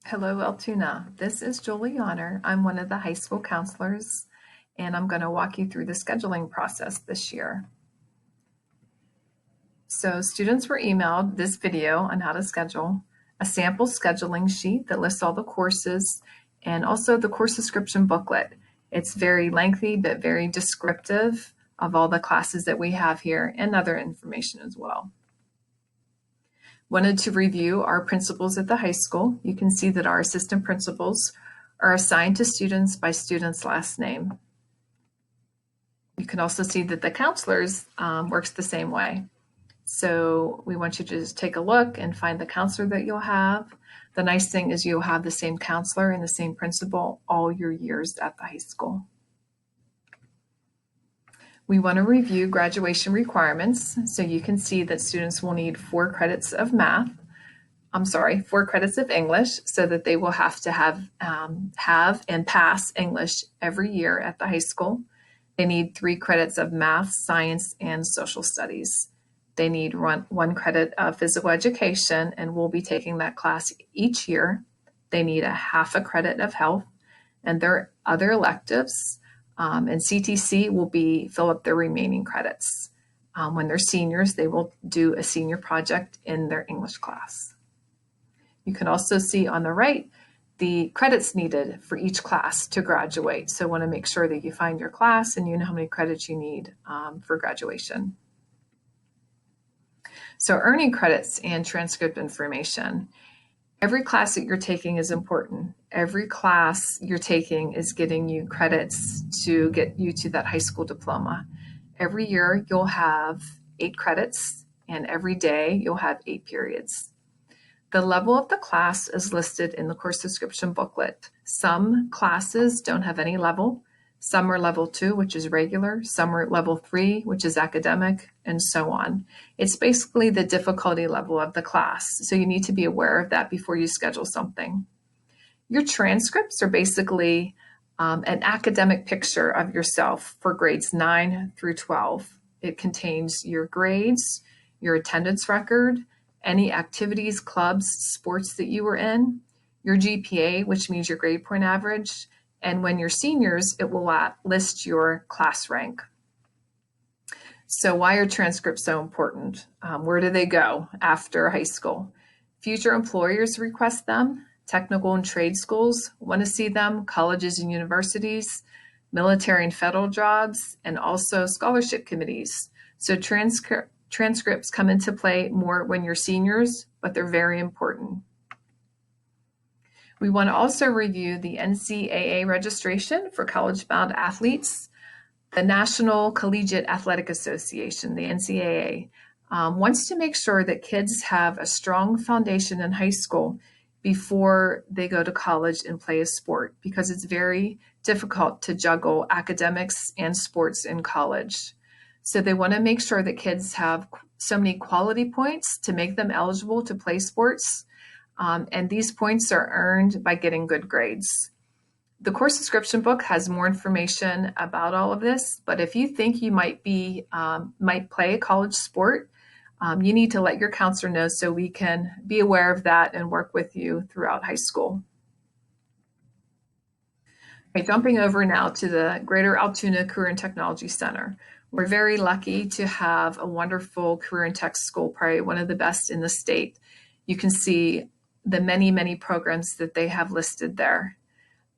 Hello, Altoona. This is Julie Honor. I'm one of the high school counselors, and I'm going to walk you through the scheduling process this year. So students were emailed this video on how to schedule, a sample scheduling sheet that lists all the courses, and also the course description booklet. It's very lengthy, but very descriptive of all the classes that we have here and other information as well. Wanted to review our principals at the high school. You can see that our assistant principals are assigned to students by student's last name. You can also see that the counselors works the same way. So we want you to just take a look and find the counselor that you'll have. The nice thing is you'll have the same counselor and the same principal all your years at the high school. We want to review graduation requirements. So you can see that students will need 4 credits of 4 credits of English, so that they will have to have and pass English every year at the high school. They need 3 credits of math, science, and social studies. They need 1 credit of physical education, and we'll be taking that class each year. They need a half a credit of health and their other electives. And CTC will fill up their remaining credits. When they're seniors, they will do a senior project in their English class. You can also see on the right the credits needed for each class to graduate. So want to make sure that you find your class and you know how many credits you need for graduation. So earning credits and transcript information. Every class that you're taking is important. Every class you're taking is getting you credits to get you to that high school diploma. Every year you'll have 8 credits, and every day you'll have 8 periods. The level of the class is listed in the course description booklet. Some classes don't have any level. Some are level 2, which is regular. Some are level 3, which is academic, and so on. It's basically the difficulty level of the class. So you need to be aware of that before you schedule something. Your transcripts are basically an academic picture of yourself for grades 9 through 12. It contains your grades, your attendance record, any activities, clubs, sports that you were in, your GPA, which means your grade point average, and when you're seniors, it will list your class rank. So why are transcripts so important? Where do they go after high school? Future employers request them. Technical and trade schools want to see them. Colleges and universities, military and federal jobs, and also scholarship committees. So transcripts come into play more when you're seniors, but they're very important. We want to also review the NCAA registration for college-bound athletes. The National Collegiate Athletic Association, the NCAA, wants to make sure that kids have a strong foundation in high school before they go to college and play a sport, because it's very difficult to juggle academics and sports in college. So they want to make sure that kids have so many quality points to make them eligible to play sports. And these points are earned by getting good grades. The course description book has more information about all of this, but if you think you might play a college sport, you need to let your counselor know so we can be aware of that and work with you throughout high school. Okay, jumping over now to the Greater Altoona Career and Technology Center. We're very lucky to have a wonderful career and tech school, probably one of the best in the state. You can see the many, many programs that they have listed there.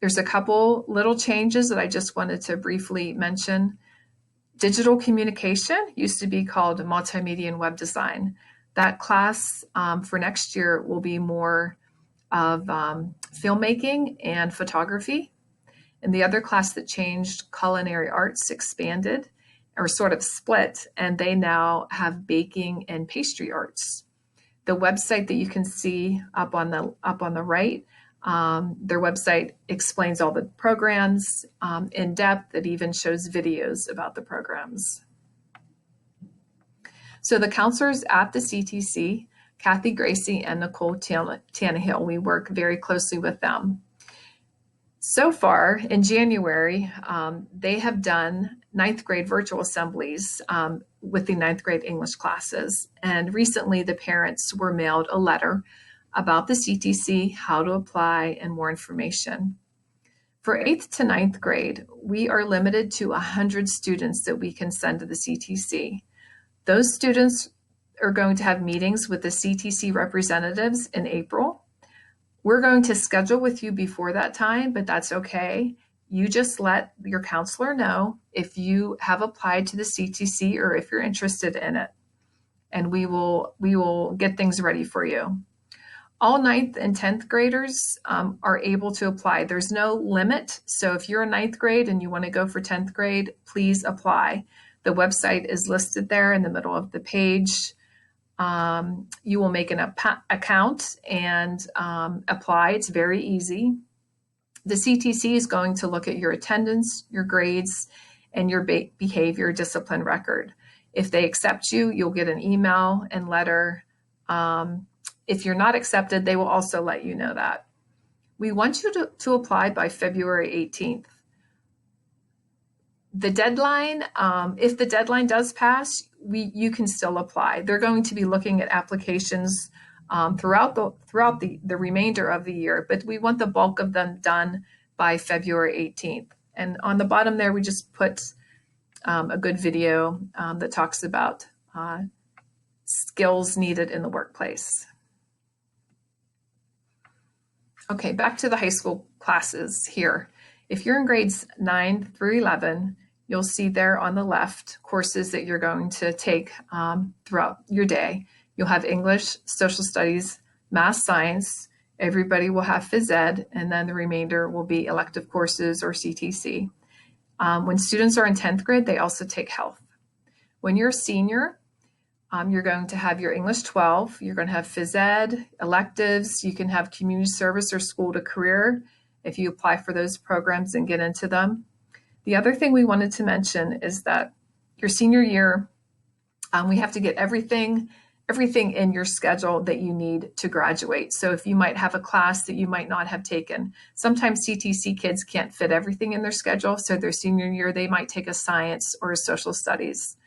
There's a couple little changes that I just wanted to briefly mention. Digital communication used to be called multimedia and web design. That class for next year will be more of filmmaking and photography. And the other class that changed, culinary arts, expanded or sort of split, and they now have baking and pastry arts. The website that you can see up on the right, their website explains all the programs in depth. It even shows videos about the programs. So the counselors at the CTC, Kathy Gracie and Nicole Tannehill, we work very closely with them. So far in January, they have done 9th grade virtual assemblies with the 9th grade English classes. And recently the parents were mailed a letter about the CTC, how to apply, and more information. For 8th to ninth grade, we are limited to 100 students that we can send to the CTC. Those students are going to have meetings with the CTC representatives in April. We're going to schedule with you before that time, but that's okay. You just let your counselor know if you have applied to the CTC or if you're interested in it, and we will get things ready for you. All 9th and 10th graders are able to apply. There's no limit. So if you're in 9th grade and you want to go for 10th grade, please apply. The website is listed there in the middle of the page. You will make an account and apply. It's very easy. The CTC is going to look at your attendance, your grades, and your behavior discipline record. If they accept you, you'll get an email and letter. If you're not accepted, they will also let you know that. We want you to apply by February 18th. The deadline, if the deadline does pass, you can still apply. They're going to be looking at applications throughout the remainder of the year, but we want the bulk of them done by February 18th. And on the bottom there, we just put a good video that talks about skills needed in the workplace. Okay, back to the high school classes here. If you're in grades 9 through 11, you'll see there on the left courses that you're going to take throughout your day. You'll have English, social studies, math, science. Everybody will have phys ed, and then the remainder will be elective courses or CTC. When students are in 10th grade, they also take health. When you're a senior, you're going to have your English 12, you're going to have phys ed, electives, you can have community service or school to career if you apply for those programs and get into them. The other thing we wanted to mention is that your senior year, we have to get everything in your schedule that you need to graduate. So if you might have a class that you might not have taken, sometimes CTC kids can't fit everything in their schedule. So their senior year, they might take a science or a social studies.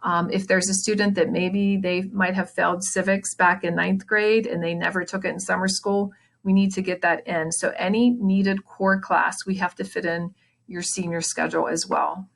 If there's a student that maybe they might have failed civics back in 9th grade and they never took it in summer school, we need to get that in. So any needed core class, we have to fit in your senior schedule as well.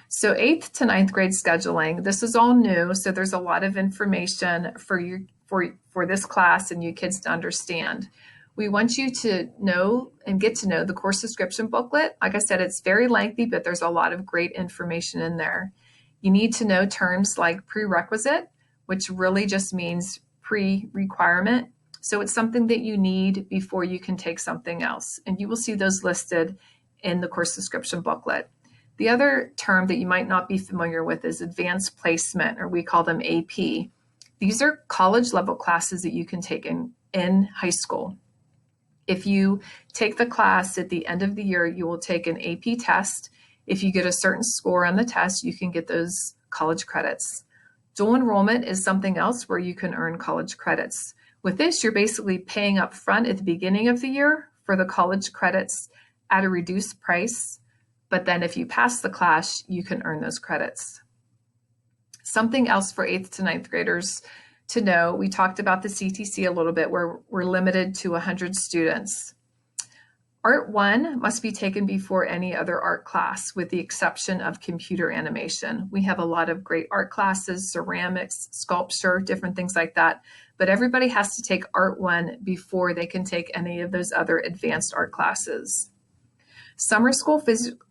So 8th to 9th grade scheduling, this is all new. So there's a lot of information for you for this class and you kids to understand. We want you to know and get to know the course description booklet. Like I said, it's very lengthy, but there's a lot of great information in there. You need to know terms like prerequisite, which really just means pre-requirement. So it's something that you need before you can take something else. And you will see those listed in the course description booklet. The other term that you might not be familiar with is advanced placement, or we call them AP. These are college level classes that you can take in high school. If you take the class at the end of the year, you will take an AP test. If you get a certain score on the test, you can get those college credits. Dual enrollment is something else where you can earn college credits. With this, you're basically paying up front at the beginning of the year for the college credits at a reduced price. But then if you pass the class, you can earn those credits. Something else for 8th to 9th graders to know, we talked about the CTC a little bit, where we're limited to 100 students. Art 1 must be taken before any other art class, with the exception of computer animation. We have a lot of great art classes, ceramics, sculpture, different things like that, but everybody has to take Art 1 before they can take any of those other advanced art classes. Summer school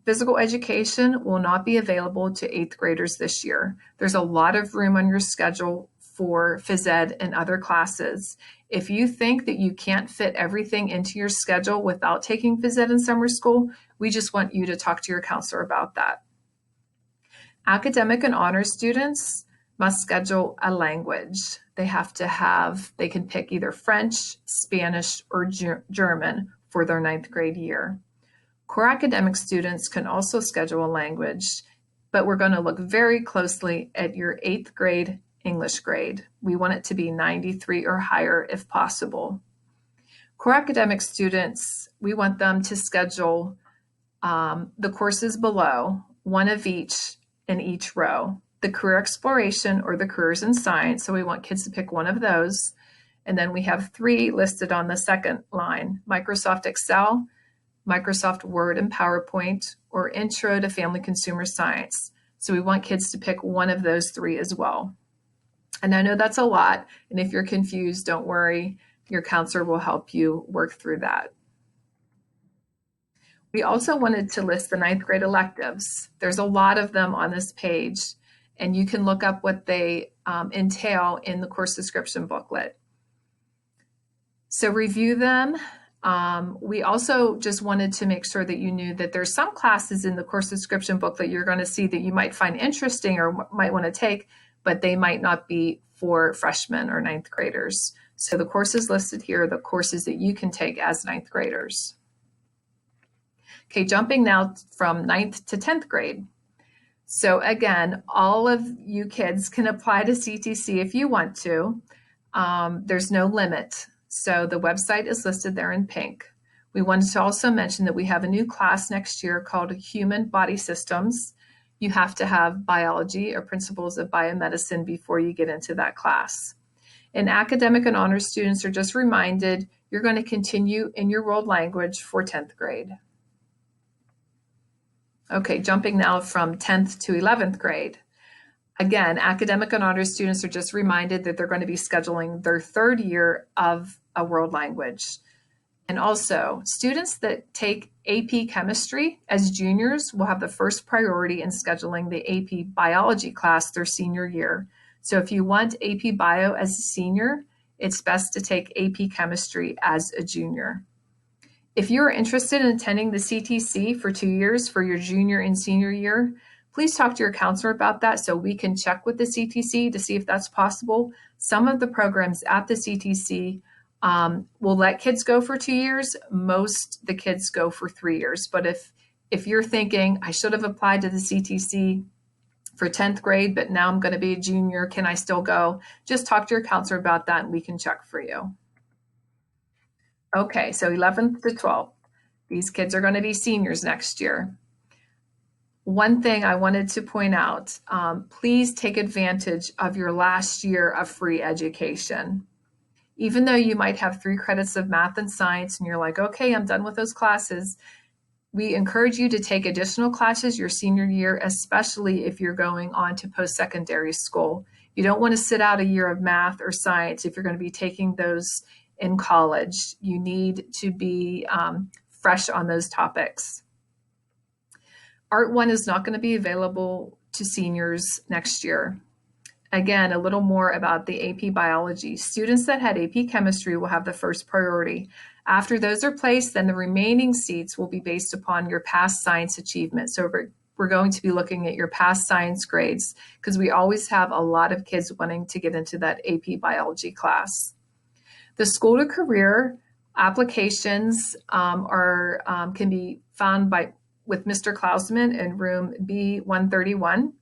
physical education will not be available to 8th graders this year. There's a lot of room on your schedule for phys ed and other classes. If you think that you can't fit everything into your schedule without taking phys ed in summer school, we just want you to talk to your counselor about that. Academic and honors students must schedule a language. They can pick either French, Spanish, or German for their 9th grade year. Core academic students can also schedule a language, but we're going to look very closely at your 8th grade English grade. We want it to be 93 or higher if possible. Core academic students, we want them to schedule the courses below, one of each in each row. The career exploration or the careers in science, so we want kids to pick one of those. And then we have 3 listed on the second line: Microsoft Excel, Microsoft Word and PowerPoint, or Intro to Family Consumer Science. So we want kids to pick one of those 3 as well. And I know that's a lot, and if you're confused, don't worry. Your counselor will help you work through that. We also wanted to list the 9th grade electives. There's a lot of them on this page, and you can look up what they entail in the course description booklet. So review them. We also just wanted to make sure that you knew that there's some classes in the course description booklet you're going to see that you might find interesting or might want to take, but they might not be for freshmen or 9th graders. So the courses listed here are the courses that you can take as 9th graders. Okay, jumping now from 9th to 10th grade. So again, all of you kids can apply to CTC if you want to. There's no limit. So the website is listed there in pink. We wanted to also mention that we have a new class next year called Human Body Systems. You have to have biology or principles of biomedicine before you get into that class. And academic and honors students are just reminded you're going to continue in your world language for 10th grade. Okay, jumping now from 10th to 11th grade. Again, academic and honors students are just reminded that they're going to be scheduling their 3rd year of a world language. And also, students that take AP Chemistry as juniors will have the first priority in scheduling the AP Biology class their senior year. So if you want AP Bio as a senior, it's best to take AP Chemistry as a junior. If you're interested in attending the CTC for 2 years for your junior and senior year, please talk to your counselor about that so we can check with the CTC to see if that's possible. Some of the programs at the CTC will let kids go for 2 years. Most the kids go for 3 years. But if you're thinking, I should have applied to the CTC for 10th grade, but now I'm going to be a junior, can I still go? Just talk to your counselor about that and we can check for you. Okay, so 11th to 12th. These kids are going to be seniors next year. One thing I wanted to point out, please take advantage of your last year of free education. Even though you might have 3 credits of math and science and you're like, okay, I'm done with those classes, we encourage you to take additional classes your senior year, especially if you're going on to post-secondary school. You don't want to sit out a year of math or science if you're going to be taking those in college. You need to be fresh on those topics. Art 1 is not going to be available to seniors next year. Again, a little more about the AP Biology. Students that had AP Chemistry will have the first priority. After those are placed, then the remaining seats will be based upon your past science achievement. So we're going to be looking at your past science grades because we always have a lot of kids wanting to get into that AP Biology class. The school to career applications can be found with Mr. Klausman in room B131.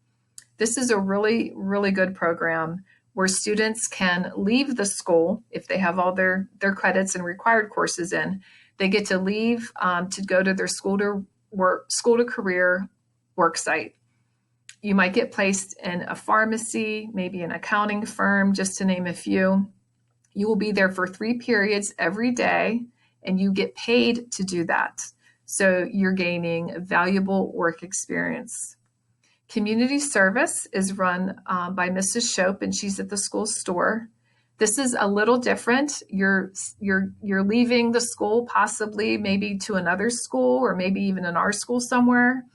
This is a really, really good program where students can leave the school if they have all their credits and required courses in. They get to leave to go to their school to career work site. You might get placed in a pharmacy, maybe an accounting firm, just to name a few. You will be there for 3 periods every day, and you get paid to do that. So you're gaining valuable work experience. Community service is run by Mrs. Shope, and she's at the school store. This is a little different. You're leaving the school, possibly maybe to another school or maybe even in our school somewhere,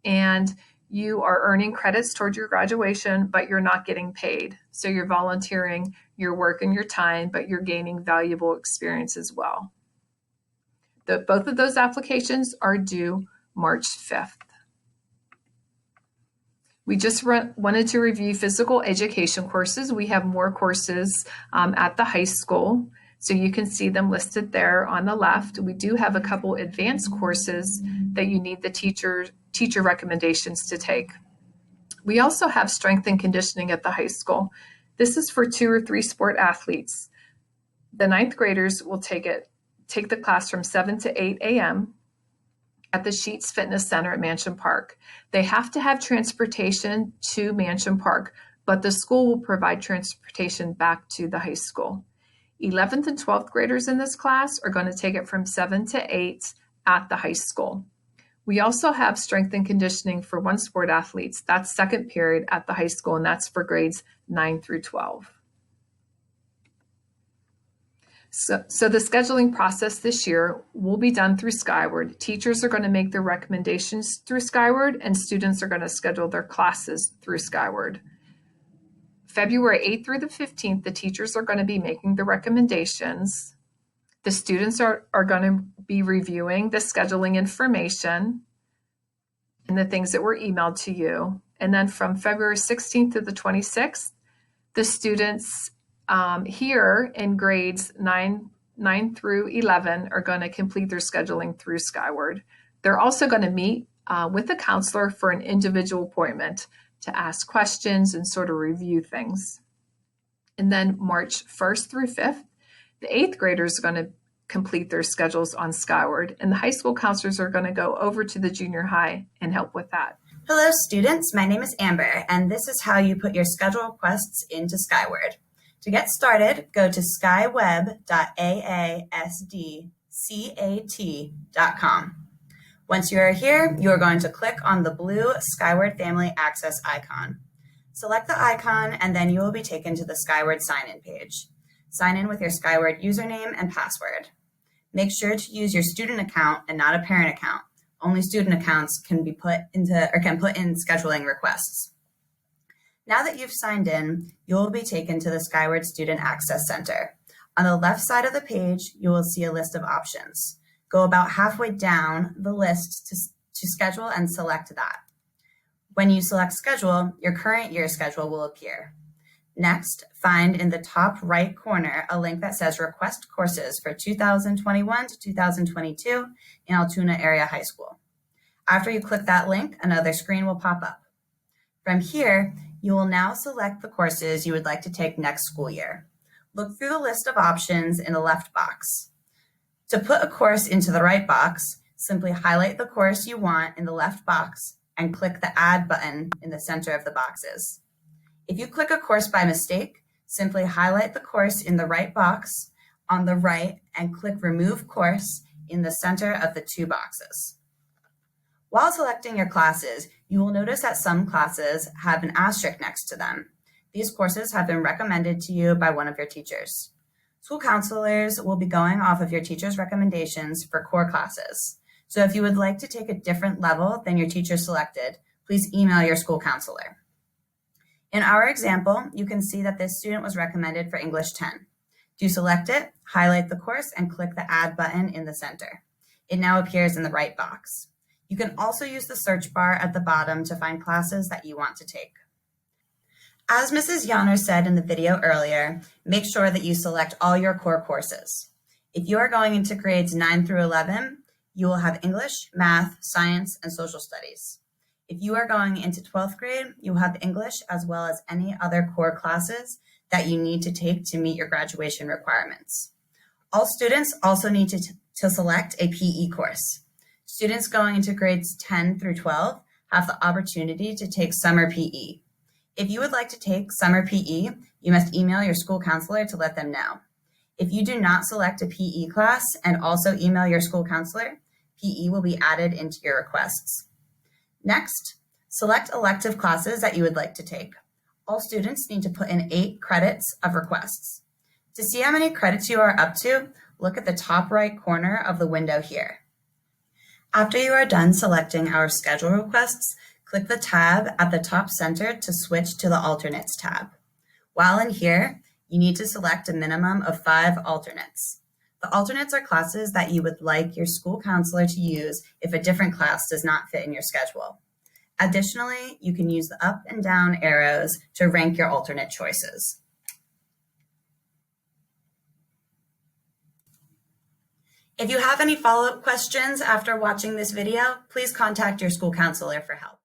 and you are earning credits towards your graduation, but you're not getting paid. So you're volunteering your work and your time, but you're gaining valuable experience as well. Both of those applications are due March 5th. We just wanted to review physical education courses. We have more courses at the high school, so you can see them listed there on the left. We do have a couple advanced courses that you need the teacher recommendations to take. We also have strength and conditioning at the high school. This is for 2 or 3 sport athletes. The 9th graders will take the class from 7 to 8 a.m. at the Sheets Fitness Center at Mansion Park. They have to have transportation to Mansion Park, but the school will provide transportation back to the high school. 11th and 12th graders in this class are going to take it from 7 to 8 at the high school. We also have strength and conditioning for one sport athletes. That's second period at the high school, and that's for grades 9 through 12. So the scheduling process this year will be done through Skyward. Teachers are going to make their recommendations through Skyward, and students are going to schedule their classes through Skyward. February 8th through the 15th, the teachers are going to be making the recommendations. The students are going to be reviewing the scheduling information and the things that were emailed to you. And then from February 16th to the 26th, the students here in grades 9 through 11 are going to complete their scheduling through Skyward. They're also going to meet with a counselor for an individual appointment to ask questions and sort of review things. And then March 1st through 5th, the 8th graders are going to complete their schedules on Skyward, and the high school counselors are going to go over to the junior high and help with that. Hello students, my name is Amber, and this is how you put your schedule requests into Skyward. To get started, go to skyweb.aasdcat.com. Once you are here, you are going to click on the blue Skyward Family Access icon. Select the icon, and then you will be taken to the Skyward sign-in page. Sign in with your Skyward username and password. Make sure to use your student account and not a parent account. Only student accounts can put in scheduling requests. Now that you've signed in, you will be taken to the Skyward Student Access Center. On the left side of the page, you will see a list of options. Go about halfway down the list to schedule and select that. When you select schedule, your current year schedule will appear. Next, find in the top right corner a link that says Request Courses for 2021 to 2022 in Altoona Area High School. After you click that link, another screen will pop up. From here, you will now select the courses you would like to take next school year. Look through the list of options in the left box. To put a course into the right box, simply highlight the course you want in the left box and click the Add button in the center of the boxes. If you click a course by mistake, simply highlight the course in the right box on the right and click Remove Course in the center of the two boxes. While selecting your classes, you will notice that some classes have an asterisk next to them. These courses have been recommended to you by one of your teachers. School counselors will be going off of your teacher's recommendations for core classes. So if you would like to take a different level than your teacher selected, please email your school counselor. In our example, you can see that this student was recommended for English 10. To select it, highlight the course and click the Add button in the center. It now appears in the right box. You can also use the search bar at the bottom to find classes that you want to take. As Mrs. Yonner said in the video earlier, make sure that you select all your core courses. If you are going into grades 9 through 11, you will have English, math, science, and social studies. If you are going into 12th grade, you will have English as well as any other core classes that you need to take to meet your graduation requirements. All students also need to select a PE course. Students going into grades 10 through 12 have the opportunity to take summer PE. If you would like to take summer PE, you must email your school counselor to let them know. If you do not select a PE class and also email your school counselor, PE will be added into your requests. Next, select elective classes that you would like to take. All students need to put in 8 credits of requests. To see how many credits you are up to, look at the top right corner of the window here. After you are done selecting our schedule requests, click the tab at the top center to switch to the Alternates tab. While in here, you need to select a minimum of 5 alternates. The alternates are classes that you would like your school counselor to use if a different class does not fit in your schedule. Additionally, you can use the up and down arrows to rank your alternate choices. If you have any follow-up questions after watching this video, please contact your school counselor for help.